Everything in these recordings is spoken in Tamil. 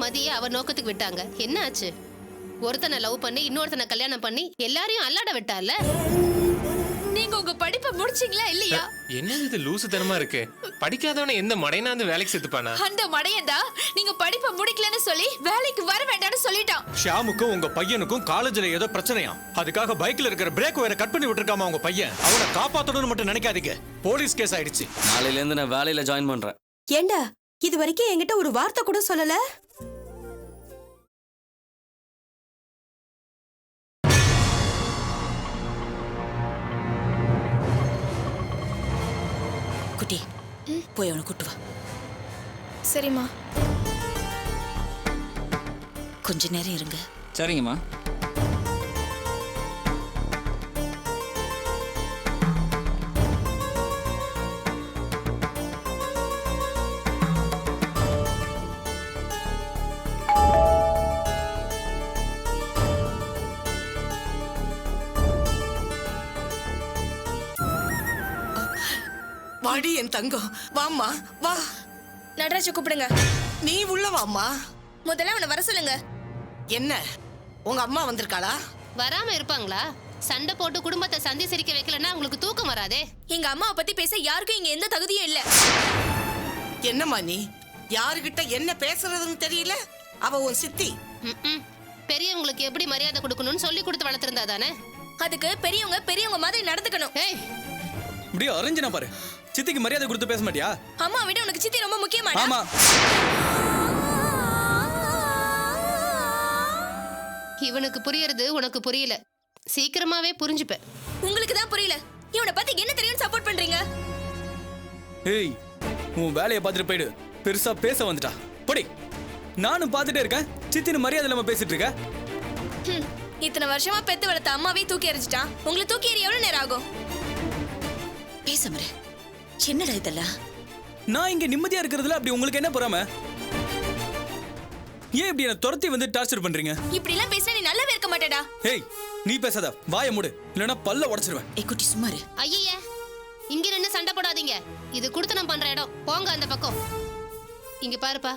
மதிய அவ நோக்கத்துக்கு விட்டாங்க. என்ன ஆச்சு? ஒருத்தனை லவ் பண்ணி இன்னொருத்தனை கல்யாணம் பண்ணி எல்லாரையும் அல்லாட விட்டால. நீங்க உங்க படிப்பை முடிச்சீங்களா இல்லையா? என்ன இது லூசுத்தனமா இருக்கு? படிக்காதவன எந்த மடையனாந்து வேலைக்கு சேர்த்துப்பானா? அந்த மடையன்டா நீங்க படிப்பை முடிக்கலன்னு சொல்லி வேலைக்கு வர வேண்டாம்னு சொல்லிட்டான். ஷியாமுக்கும் உங்க பையனுக்கும் காலேஜ்ல ஏதோ பிரச்சனையா, அதுக்காக பைக்ல இருக்கிற பிரேக் வேற கட் பண்ணி விட்டுருக்காமா உங்க பையன். அவனை காப்பாத்தணும்னு மட்டும் நினைக்காதீங்க, போலீஸ் கேஸ் ஆயிடுச்சு. நாளையில இருந்து நான் வேலையில ஜாயின் பண்றேன். ஏண்டா இது வரைக்கும் என்கிட்ட ஒரு வார்த்தை கூட சொல்லல? குட்டி போய் அவனை கூட்டு வா. சரிம்மா. கொஞ்ச நேரம் இருங்க. சரிங்கம்மா. வாடி என் தங்கம், வாம்மா வா. நடராஜ கூப்பிடுங்க. நீ உள்ள வாம்மா. முதல்ல அவனை வர சொல்லுங்க. என்ன உங்க அம்மா வந்திருக்காளா? வராம இருப்பாங்களா? சண்டை போட்டு குடும்பத்தை சந்தி சிரிக்க வைக்கலன்னா உங்களுக்கு தூக்கம் வராதே. எங்க அம்மாவை பத்தி பேச யாருக்கும் இங்க எந்த தகுதியும் இல்ல. என்னம்மா நீ யாருகிட்ட என்ன பேசுறதுன்னு தெரியல. அவ உன் சித்தி. பெரியவங்களுக்கு எப்படி மரியாதை கொடுக்கணும்னு சொல்லி கொடுத்து வளர்த்திருந்தா தானே. அதுக்கு பெரியவங்க பெரியவங்க மாதிரி நடந்துக்கணும். ஏய், இப்படியே அரஞ்சனா பாரு. சித்திக்கு மரியாதை கொடுத்து பேச மாட்டியா? அம்மா விட உனக்கு சித்தி ரொம்ப முக்கியமாடா. ஆமா. இவனுக்கு புரியறது உனக்கு புரியல. சீக்கிரமாவே புரிஞ்சுப்ப. உங்களுக்கு தான் புரியல. இவனை பத்தி என்ன தெரியும் சப்போர்ட் பண்றீங்க? ஏய், உன் வேலையை பார்த்துட்டு போயிடு. பெருசா பேச வந்துட்டா போடி. நானும் பார்த்துட்டே இருக்கேன், சித்தின்னு மரியாதை இல்லாம பேசிட்டு இருக்க. இத்தனை வருஷமா பெத்து வளர்த்த அம்மாவே தூக்கி எறிஞ்சிட்டான். உங்களை தூக்கி எறிய எவ்வளவு நேரம் ஆகும்? பேசமரு. என்னடா இதெல்லாம்? நான் இங்க நிம்மதியா இருக்கிறதுல அப்படி உங்களுக்கு என்ன பொறாம? ஏன் இப்படி என்ன துரத்தி வந்து டார்ச்சர் பண்றீங்க? இப்படி எல்லாம் பேசினா நீ நல்லாவே இருக்க மாட்டேடா. ஏய், நீ பேசாத, வாயை மூடு, இல்லனா பல்ல உடைச்சிருவேன். ஏய் குட்டி சும்மா இரு. ஐயே, இங்க நின்னு சண்டை போடாதீங்க. இது குடுத்தனம் பண்ற இடம். போங்க அந்த பக்கம். இங்க பாருப்பா,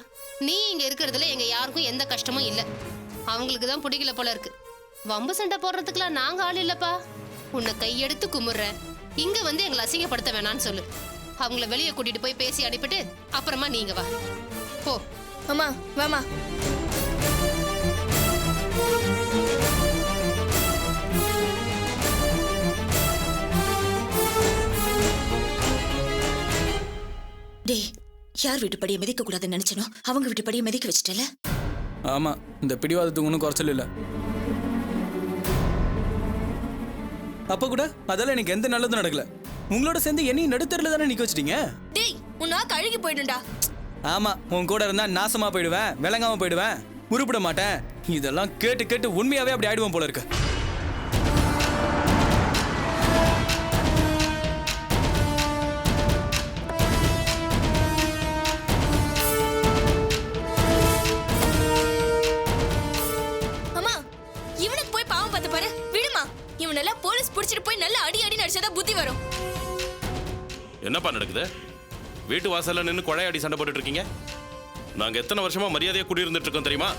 நீ இங்க இருக்கிறதுல எங்க யாருக்கும் எந்த கஷ்டமும் இல்ல. அவங்களுக்கு தான் பிடிக்கல போல இருக்கு. வம்பு சண்டை போடுறதுக்குலாம் நாங்க ஆள் இல்லப்பா. உன்னை கையெடுத்து கும்பிடுறேன், இங்க வந்து எங்களை அசிங்கப்படுத்த வேணான்னு சொல்லு. அவங்கள வெளியே கூட்டிட்டு போய் பேசி அனுப்பிட்டு அப்புறமா நீங்க வா. போ. அம்மா வாமா. டேய், யார் வீட்டு படியை மிதிக்க கூடாதுன்னு நினைச்சனோ அவங்க வீட்டு படியை மிதிக்க வச்சிட்டல. ஆமா, இந்த பிடிவாதத்துக்கு ஒன்றும் குறைச்சல் இல்லை. அப்ப கூட அதெல்லாம் எனக்கு எந்த நல்லதும் நடக்கல. உங்களோட சேர்ந்து என்னையும் நடுத்தரில் தானே நிக்க வச்சிட்டீங்க. டேய், உன்னா கழுகி போயிடும்டா. ஆமா, உன் கூட இருந்தா நாசமா போயிடுவேன், விளங்காம போயிடுவேன், உருப்பிட மாட்டேன். இதெல்லாம் கேட்டு கேட்டு உண்மையாவே அப்படி ஆயிடுவோம் போல இருக்கு. அம்மா, இவனுக்கு போய் பாவம் பார்த்து பாரு. விடுமா. இவனெல்லாம் போலீஸ் புடிச்சிட்டு போய் நல்லா அடி அடி நடிச்சதா புத்தி வரும். என்னப்பா நடக்குது? வீட்டு வாசல்ல நின்று கொழையாடி சண்டை போட்டுட்டு இருக்கீங்க. நாங்க எத்தனை வருஷமா மரியாதையா குடியிருந்துட்டு இருக்கோம் தெரியுமா?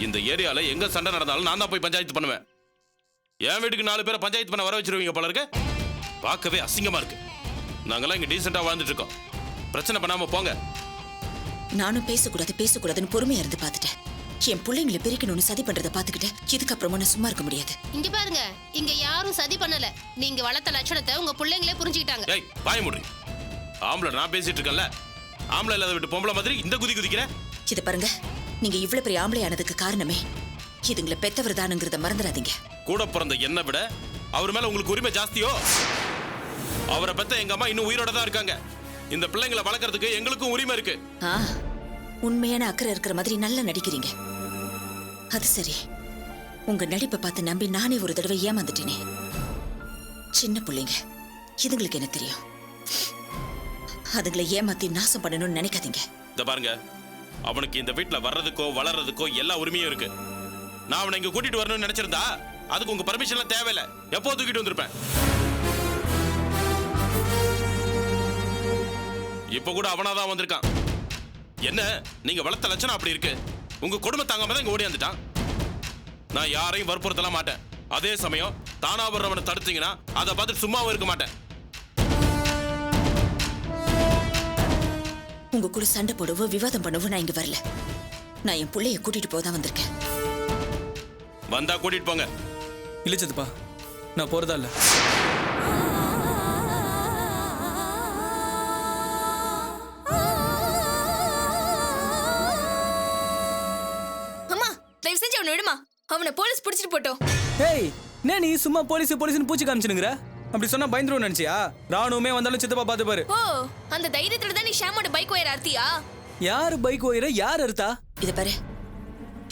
இந்த ஏரியால எங்க சண்டை நடந்தாலும் நான் தான் போய் பஞ்சாயத்து பண்ணுவேன். என் வீட்டுக்கு 4 பேரை பஞ்சாயத்து பண்ண வர வச்சிருவீங்க போல இருக்கு. பார்க்கவே அசிங்கமா இருக்கு. நாங்கெல்லாம் இங்க டீசெண்டா வாழ்ந்துட்டு இருக்கோம். பிரச்சனை பண்ணாம போங்க. நானும் பேசக்கூடாதுன்னு பொறுமையா இருந்து பார்த்துட்டேன். என் பிள்ளைங்களை பிரிக்கணும்னு சதி பண்றதை பார்த்துக்கிட்டு இதுக்கப்புறமா நான் சும்மா இருக்க முடியாது. இங்க பாருங்க, இங்க யாரும் சதி பண்ணல. நீங்க வளர்த்த லட்சணத்தை உங்க பிள்ளைங்களே புரிஞ்சுக்கிட்டாங்க. ஏய், பாய முடி. ஆம்பளை நான் பேசிட்டு இருக்கேன்ல, ஆம்பளை இல்லாத விட்டு பொம்பளை மாதிரி இந்த குதி குதிக்கிற. இதை பாருங்க, நீங்க இவ்வளவு பெரிய ஆம்பளை ஆனதுக்கு காரணமே இதுங்களை பெத்தவர் தானுங்கிறத மறந்துடாதீங்க. கூட பிறந்த என்னை விட அவர் மேல உங்களுக்கு உரிமை ஜாஸ்தியோ? அவரை பெத்த எங்க அம்மா இன்னும் உயிரோட தான் இருக்காங்க. இந்த பிள்ளைங்களை வளர்க்கறதுக்கு எங்களுக்கும் உரிமை இருக்கு. உண்மையான அக்கறை இருக்கிற மாதிரி நல்லா நடிக்கிறீங்க. அது சரி, உங்க நடிப்பை பார்த்து நம்பி நானே ஒரு தடவை ஏமாந்துட்டேனே. சின்ன பிள்ளைங்க, இதுங்களுக்கு என்ன தெரியும்? அதுங்களை ஏமாத்தி நாசம் பண்ணணும்னு நினைக்காதீங்க. இத பாருங்க, அவனுக்கு இந்த வீட்டுல வர்றதுக்கோ வளர்றதுக்கோ எல்லா உரிமையும் இருக்கு. நான் அவனை இங்க கூட்டிட்டு வரணும்னு நினைச்சிருந்தா அதுக்கு உங்க பர்மிஷன் தேவையில்லை. எப்போ தூக்கிட்டு வந்திருப்பேன். இப்ப கூட அவனாதான் வந்திருக்கான். என்ன நீங்க வளர்த்த லட்சணம் அப்படி இருக்கு. உங்க குடும்ப தாங்காம தான் இங்க ஓடியாந்துட்டான். நான் யாரையும் வற்புறுத்தலாம் மாட்டேன். அதே சமயம் தானா வர்றவனை தடுத்தீங்கன்னா அதை பார்த்துட்டு சும்மாவும் இருக்க மாட்டேன். உங்க கூட சண்டை போடவோ விவாதம் பண்ணவோ நான் இங்க வரல. நான் என் பிள்ளைய கூட்டிட்டு போதான் வந்திருக்கேன். வந்தா கூட்டிட்டு போங்க. இல்ல சித்தப்பா, நான் போறதா இல்ல. அம்மா தயவு செஞ்சு அவனை விடுமா. அவனை போலீஸ் பிடிச்சிட்டு போட்டோம். ஏய், என்ன நீ சும்மா போலீஸ் போலீஸ்னு பூச்சி காமிச்சுனுங்கற? அப்படி சொன்னா பயந்துருவோம் நினைச்சியா? ராணுவமே வந்தாலும் சித்தப்பா பார்த்து பாரு. ஓ, அந்த தைரியத்துல தான் நீ ஷாமோட பைக் ஒயர் அறுத்தியா? யாரு பைக் ஓயிர யார் அறுத்தா? இத பாரு,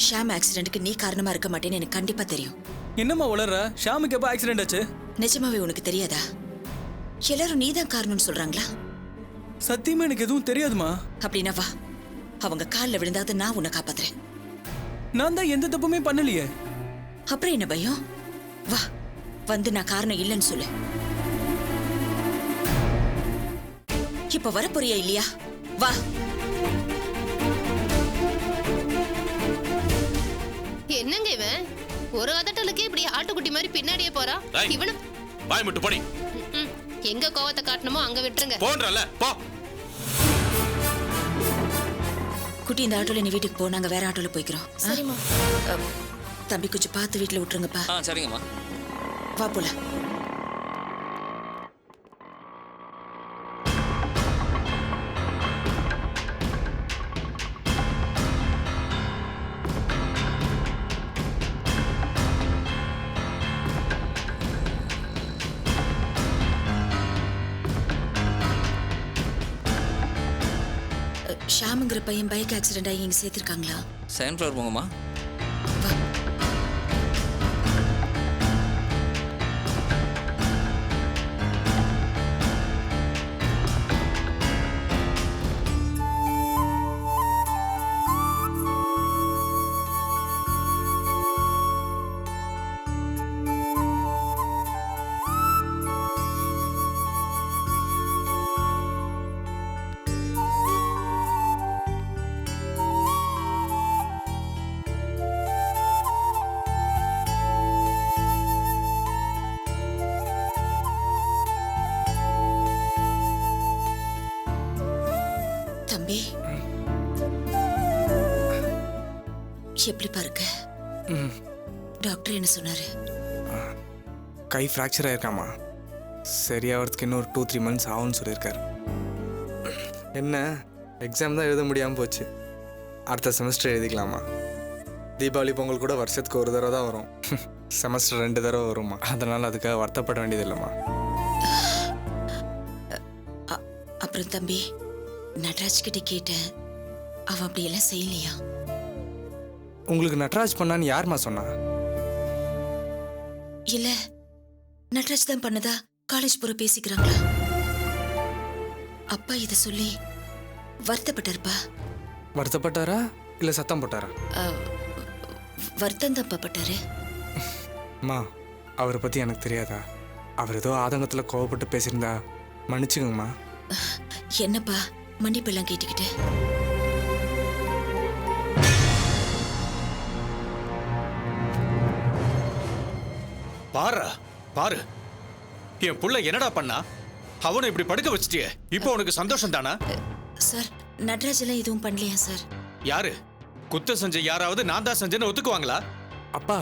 ஷாம் ஆக்சிடென்ட்க்கு நீ காரணமா இருக்க மாட்டேன்னு எனக்கு கண்டிப்பா தெரியும். என்னம்மா உளற? ஷாமுக்கு எப்ப ஆக்சிடென்ட் ஆச்சு? நிஜமாவே உனக்கு தெரியாதா? எல்லாரும் நீதான் காரணம்னு சொல்றாங்களா? சத்தியமா எனக்கு எதுவும் தெரியாதுமா. அப்படின்னா வா, அவங்க காலில் விழுந்தாவது நான் உன்னை காப்பாத்துறேன். நான் தான் எந்த தப்புமே பண்ணலையே. அப்புறம் என்ன பயம்? வா, வந்து நான் காரணம் இல்லைன்னு சொல்லு. இப்ப வரப்போறியா இல்லையா? வா. என்னங்க இவன் ஒரு அதட்டலுக்கே இப்படி ஆட்டுக்குட்டி மாதிரி பின்னாடியே போறான். டேய். இவனு வாய் மட்டும் போடி. எங்க கோவத்தை காட்டணுமோ அங்க விட்டுருங்க. போன்றல போ. குட்டி, இந்த ஆட்டோல நீ வீட்டுக்கு போ, நாங்க வேற ஆட்டோல போய்க்கிறோம். சரிம்மா. தம்பி கொஞ்சம் பார்த்து வீட்டுல விட்டுருங்கப்பா. சரிங்கம்மா. வா போலாம். ஷாமுங்கிற பையன் பைக் ஆக்சிடென்ட் ஆகி இங்க சேர்த்திருக்காங்களா? செகண்ட் ஃப்ளோர் போங்கம்மா. வா. தம்பி, எப்படி பாருங்க? டாக்டர் என்ன சொன்னாரு? கை ஃப்ராக்சர் ஆயிருக்காமா. சரியாகிறதுக்கு இன்னும் ஒரு 2-3 மந்த்ஸ் ஆகும்னு சொல்லியிருக்காரு. என்ன எக்ஸாம் தான் எழுத முடியாமல் போச்சு. அடுத்த செமஸ்டர் எழுதிக்கலாமா? தீபாவளி பொங்கல் கூட வருஷத்துக்கு ஒரு தடவை தான் வரும். செமஸ்டர் 2 தடவை வருமா. அதனால் அதுக்காக வருத்தப்பட வேண்டியது இல்லைம்மா. அப்புறம் தம்பி, நட்ராஜ் கிட்ட கேட்டேன், அவன் அப்படியெல்லாம் செய்யலையா? உங்களுக்கு நட்ராஜ் பண்ணான்னு யாருமா சொன்னா? இல்ல, நட்ராஜ் தான் பண்ணதா காலேஜ் பூரா பேசிக்கிறாங்களா? அப்பா இத சொல்லி வருத்தப்பட்டாருப்பா. வருத்தப்பட்டாரா இல்லை சத்தம் போட்டாரா? வருத்தம் தான் பட்டாரு. அம்மா, அவரை பற்றி எனக்கு தெரியாதா? அவர் ஏதோ ஆதங்கத்தில் கோவப்பட்டு பேசியிருந்தா மன்னிச்சுக்கோங்கம்மா. என்னப்பா மன்னிப்பெல்லாம் கேட்டுக்கிட்டு? பாரு, என் புள்ள என்னடா பண்ணா? அவனை இப்படி படுக்க வச்சிட்டியே, இப்போ உனக்கு சந்தோஷம் தானா? சார், நட்ராஜ் எல்லாம் எதுவும் பண்ணலையா சார்? யாரு குத்தம் செஞ்ச யாராவது நான் தான் செஞ்சேன்னு ஒத்துக்குவாங்களா? அப்பா,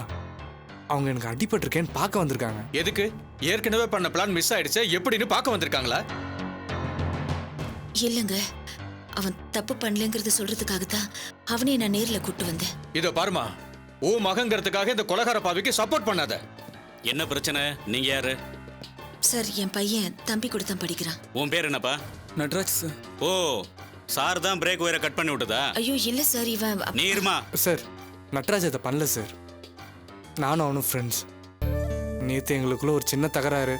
அவங்க எனக்கு அடிபட்டிருக்கேன்னு பார்க்க வந்திருக்காங்க. எதுக்கு? ஏற்கனவே பண்ண பிளான் மிஸ் ஆயிடுச்சு எப்படின்னு பார்க்க வந்திருக்காங்களா? இல்லங்க, அவன் தப்பு பண்ணலங்கிறத சொல்றதுக்காக தான் அவனையே நான் நேர்ல கூட்டு வந்தேன். இதோ பாருமா, ஓ மகங்கிறதுக்காக இந்த கொலகார பாவிக்கு சப்போர்ட் பண்ணாத. என்ன பிரச்சனை? நீங்க யாரு? சார், என் பையன் தம்பி கூட தான் படிக்கிறான். உன் பேர் என்னப்பா? நட்ராஜ் சார். ஓ, சார் தான் பிரேக் ஒயரை கட் பண்ணி விட்டதா? ஐயோ இல்ல சார், இவன் நீ இருமா. சார், நட்ராஜ் அதை பண்ணல சார். நானும் அவனும் ஃப்ரெண்ட்ஸ். நேற்று எங்களுக்குள்ள ஒரு சின்ன தகராறு.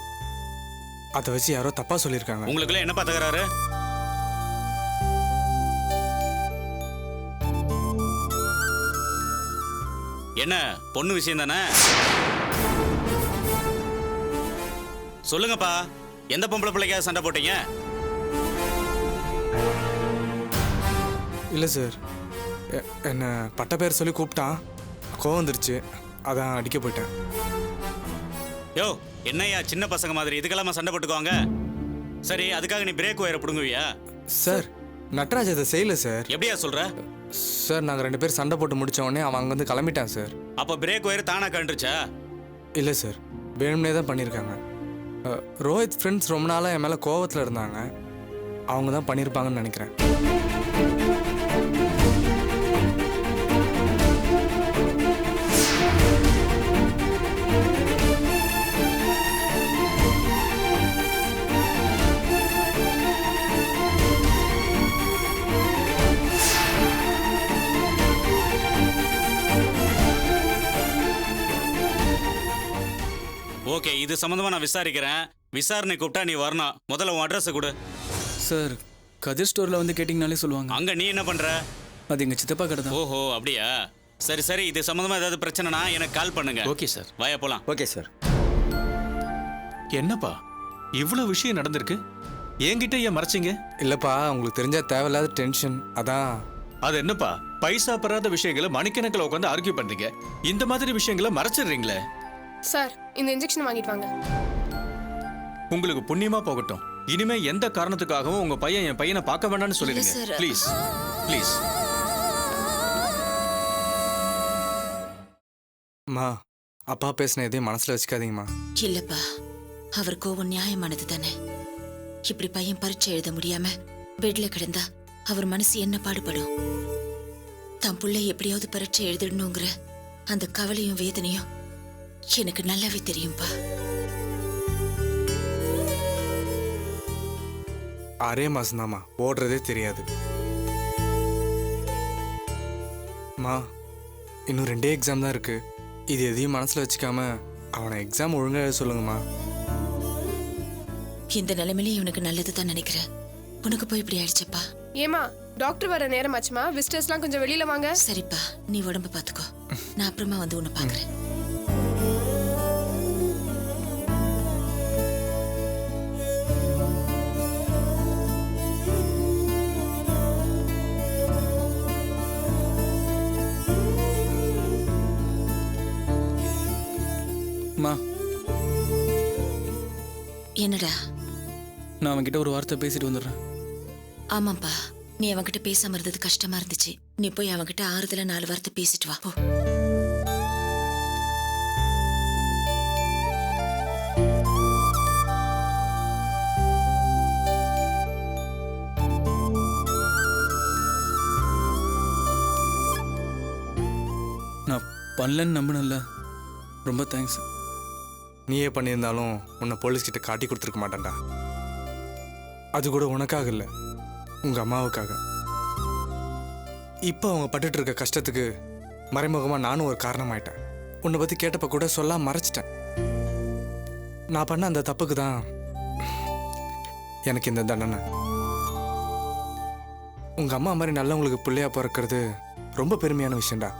அதை வச்சு யாரோ தப்பா சொல்லியிருக்காங்க. உங்களுக்குள்ள என்னப்பா தகராறு? என்ன பொண்ணு விஷயம் தானே? சொல்லுங்கப்பா, எந்த பொம்பளை பிள்ளைக்காக சண்டை போட்டீங்க? இல்லை சார், என்னை பட்ட பேர் சொல்லி கூப்பிட்டான், கோவம் வந்துருச்சு, அதான் அடிக்க போயிட்டேன். யோ என்னய்யா சின்ன பசங்க மாதிரி இதுக்கெல்லாமா சண்டை போட்டுக்குவாங்க? சரி அதுக்காக நீ பிரேக் ஒயரை பிடுங்குவியா? சார் நட்ராஜ் அதை செய்யலை சார். எப்படியா சொல்ற? சார் நாங்கள் 2 பேர் சண்டை போட்டு முடிச்ச உடனே அவன் அங்கேருந்து கிளம்பிட்டான் சார். அப்ப பிரேக் ஒயர் தானா கண்டுச்சா? இல்லை சார், வேணும்னே தான் பண்ணியிருக்காங்க. ரோஹித் ஃப்ரெண்ட்ஸ் ரொம்ப நாளாக என் மேலே கோவத்தில் இருந்தாங்க, அவங்க தான் பண்ணியிருப்பாங்கன்னு நினைக்கிறேன். ஓகே, இது சம்பந்தமா நான் விசாரிக்கிறேன். விசாரணை கூப்பிட்டா நீ வரணும். முதல்ல உன் அட்ரஸ் கொடு. சார் கதிர் ஸ்டோரில் வந்து கேட்டிங்கனாலே சொல்லுவாங்க. அங்க நீ என்ன பண்ற? அது எங்கள் சித்தப்பா கடை தான். ஓஹோ அப்படியா? சரி சரி, இது சம்பந்தமா ஏதாவது பிரச்சனைனா எனக்கு கால் பண்ணுங்க. Okay sir. வாயா போலாம். Okay sir. என்னப்பா இவ்வளவு விஷயம் நடந்திருக்கு, என்கிட்ட ஏன் மறைச்சிங்க? இல்லைப்பா, உங்களுக்கு தெரிஞ்சா தேவையில்லாத டென்ஷன், அதான். அது என்னப்பா பைசா பெறாத விஷயங்களை மணிக்கணக்கில் உட்காந்து ஆர்கியூ பண்றீங்க, இந்த மாதிரி விஷயங்களை மறைச்சிடுறீங்களே. சார் இந்த இன்ஜெக்ஷன் வாங்கிட்டு வாங்க. உங்களுக்கு புண்ணியமா போகட்டும். இனிமே எந்த காரணத்துக்காகவும் உங்க பையன் என் பையனை பார்க்க வேண்டாம்னு சொல்லிடுங்க. இல்ல சார். Please please. அம்மா, அப்பா பேசின எதையும் மனசில் வச்சுக்காதீங்கம்மா. இல்லப்பா, அவர் கோவம் நியாயமானது தானே. இப்படி பையன் பரீட்சை எழுத முடியாம பெட்ல கிடந்தா அவர் மனசு என்ன பாடுபடும்? தன் புள்ளை எப்படியாவது பரீட்சை எழுதிடணுங்கிற அந்த கவலையும் வேதனையும் எனக்கு நல்லாவே தெரியும்பா. 6 மாசம்தாம்மா, ஓடுறதே தெரியாது. அம்மா, இன்னும் 2 எக்ஸாம் தான் இருக்கு, இது எதையும் மனசில் வச்சுக்காம அவனை எக்ஸாம் ஒழுங்கா எழுத சொல்லுங்கம்மா. இந்த நிலைமையில இவனுக்கு நல்லது தான் நினைக்கிறேன். உனக்கு போய் இப்படி ஆயிடுச்சப்பா. ஏமா டாக்டர் வர நேரம் ஆச்சுமா, விசிட்டர்ஸ்லாம் கொஞ்சம் வெளியில வாங்க. சரிப்பா, நீ உடம்ப பாத்துக்கோ, நான் அப்புறமா வந்து உன்னை பாக்குறேன். அம்மா, என்னடா? நான் அவன்கிட்ட ஒரு வார்த்தை பேசிட்டு வந்துடுறேன். ஆமாப்பா, நீ அவன்கிட்ட பேசாம இருந்தது கஷ்டமா இருந்துச்சு. நீ போய் அவன்கிட்ட ஆறுதலா 4 வார்த்தை பேசிட்டு வா போ. நான் பண்ணலன்னு நம்பினல, ரொம்ப தேங்க்ஸ். நீயே பண்ணியிருந்தாலும் உன்னை போலீஸ்கிட்ட காட்டி கொடுத்துருக்க மாட்டேன்டா. அது கூட உனக்காக இல்லை, உங்கள் அம்மாவுக்காக. இப்போ அவங்க பட்டுட்டு இருக்க கஷ்டத்துக்கு மறைமுகமாக நானும் ஒரு காரணமாயிட்டேன். உன்னை பற்றி கேட்டப்ப கூட சொல்லாம மறைச்சிட்டேன். நான் பண்ண அந்த தப்புக்கு தான் எனக்கு இந்த தண்டனை. உங்கள் அம்மா மாதிரி நல்லவங்களுக்கு பிள்ளையா பிறக்கிறது ரொம்ப பெருமையான விஷயம்டா.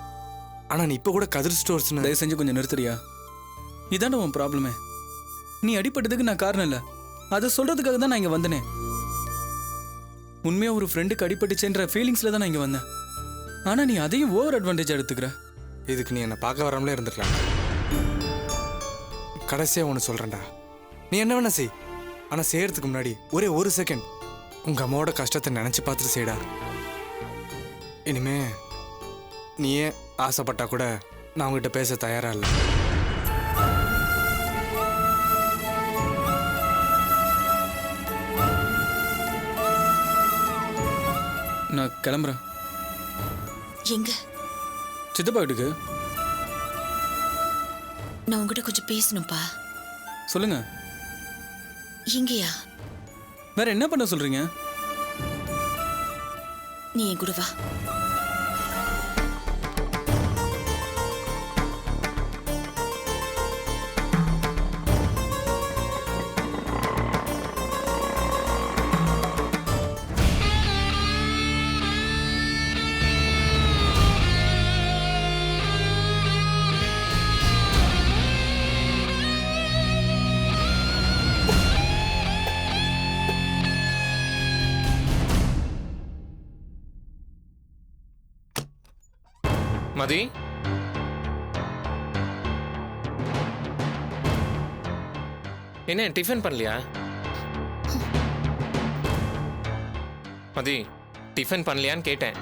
ஆனால் நீ இப்போ கூட கதிர் ஸ்டோர்ஸ்னு தயவு செஞ்சு கொஞ்சம் நிறுத்துறியா? இதாண்ட உன் ப்ராப்ளமே. நீ அடிப்பட்டதுக்கு நான் காரணம் இல்லை, அதை சொல்றதுக்காக தான் நான் இங்கே வந்தனே. உண்மையாக ஒரு ஃப்ரெண்டுக்கு அடிபட்டுச்சேன்ற ஃபீலிங்ஸில் தான் நான் இங்கே வந்தேன். ஆனால் நீ அதையும் ஓவர் அட்வான்டேஜ் எடுத்துக்கிற. இதுக்கு நீ என்னை பார்க்க வராமலே இருந்துக்கலாம். கடைசியாக ஒன்று சொல்கிறேன்டா, நீ என்ன வேணா செய், ஆனால் செய்யறதுக்கு முன்னாடி ஒரே 1 செகண்ட் உங்கள் அம்மாவோட கஷ்டத்தை நினச்சி பார்த்துட்டு செய்டா. இனிமே நீயே ஆசைப்பட்டா கூட நான் உங்ககிட்ட பேச தயாரா இல்லை. நான் கிளம்புறேன். எங்க? சித்தப்பா வீட்டுக்கு. நான் உங்ககிட்ட கொஞ்சம் பேசணும்ப்பா. சொல்லுங்க. இங்கயா? வேற என்ன பண்ண சொல்றீங்க? நீ என் கூட வா. மதி என்ன டிஃபன் பண்ணலையா? மதி டிஃபன் பண்ணலையான்னு கேட்டேன்.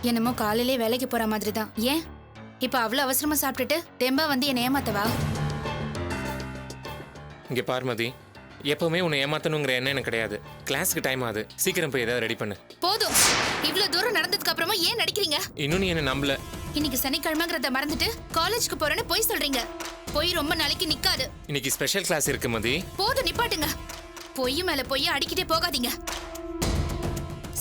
என்னமோ காலையிலே வேலைக்கு போற மாதிரி தான். ஏன் இப்ப அவ்வளவு அவசரமா சாப்பிட்டுட்டு தெம்பா வந்து என்னை ஏமாத்தவா? இங்க பாரு மதி, எப்பவுமே உன்னை ஏமாத்தணுங்கிற எண்ணம் எனக்கு கிடையாது. கிளாஸ்க்கு டைம் ஆகுது, சீக்கிரம் போய் ஏதாவது ரெடி பண்ணு. போதும், இவ்வளவு தூரம் நடந்ததுக்கு அப்புறமா ஏன் நடிக்கிறீங்க? இன்னும் நீ என்ன நம்பல. இன்னைக்கு சனிக்கிழமைங்கிறத மறந்துட்டு காலேஜுக்கு போறேன்னு போய் சொல்றீங்க. போய் ரொம்ப நாளைக்கு நிக்காது. இன்னைக்கு ஸ்பெஷல் கிளாஸ் இருக்கு மதி. போதும், நிப்பாட்டுங்க. பொய் மேல பொய் அடிக்கிட்டே போகாதீங்க.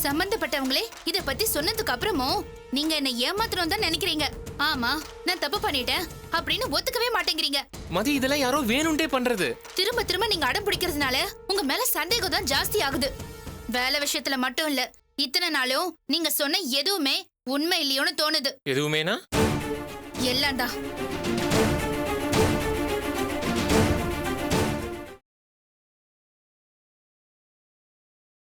சம்பந்தப்பட்டவங்களே இத பத்தி சொன்னதுக்கு அப்புறமும் நீங்க என்ன ஏமாத்தணும் தான் நினைக்கிறீங்க. ஆமா, நான் தப்பு பண்ணிட்டேன் அப்படின்னு ஒத்துக்கவே மாட்டேங்கிறீங்க. மதி இதெல்லாம் யாரோ வேணும்ட்டே பண்றது. திரும்ப திரும்ப நீங்க அடம் பிடிக்கிறதுனால உங்க மேல சந்தேகம் தான் ஜாஸ்தி ஆகுது. வேலை விஷயத்துல மட்டும் இல்ல, இத்தனை நாளும் நீங்க சொன்ன எதுவுமே உண்மை இல்லையோன்னு தோணுது. எதுவுமேனா எல்லாம் தான்.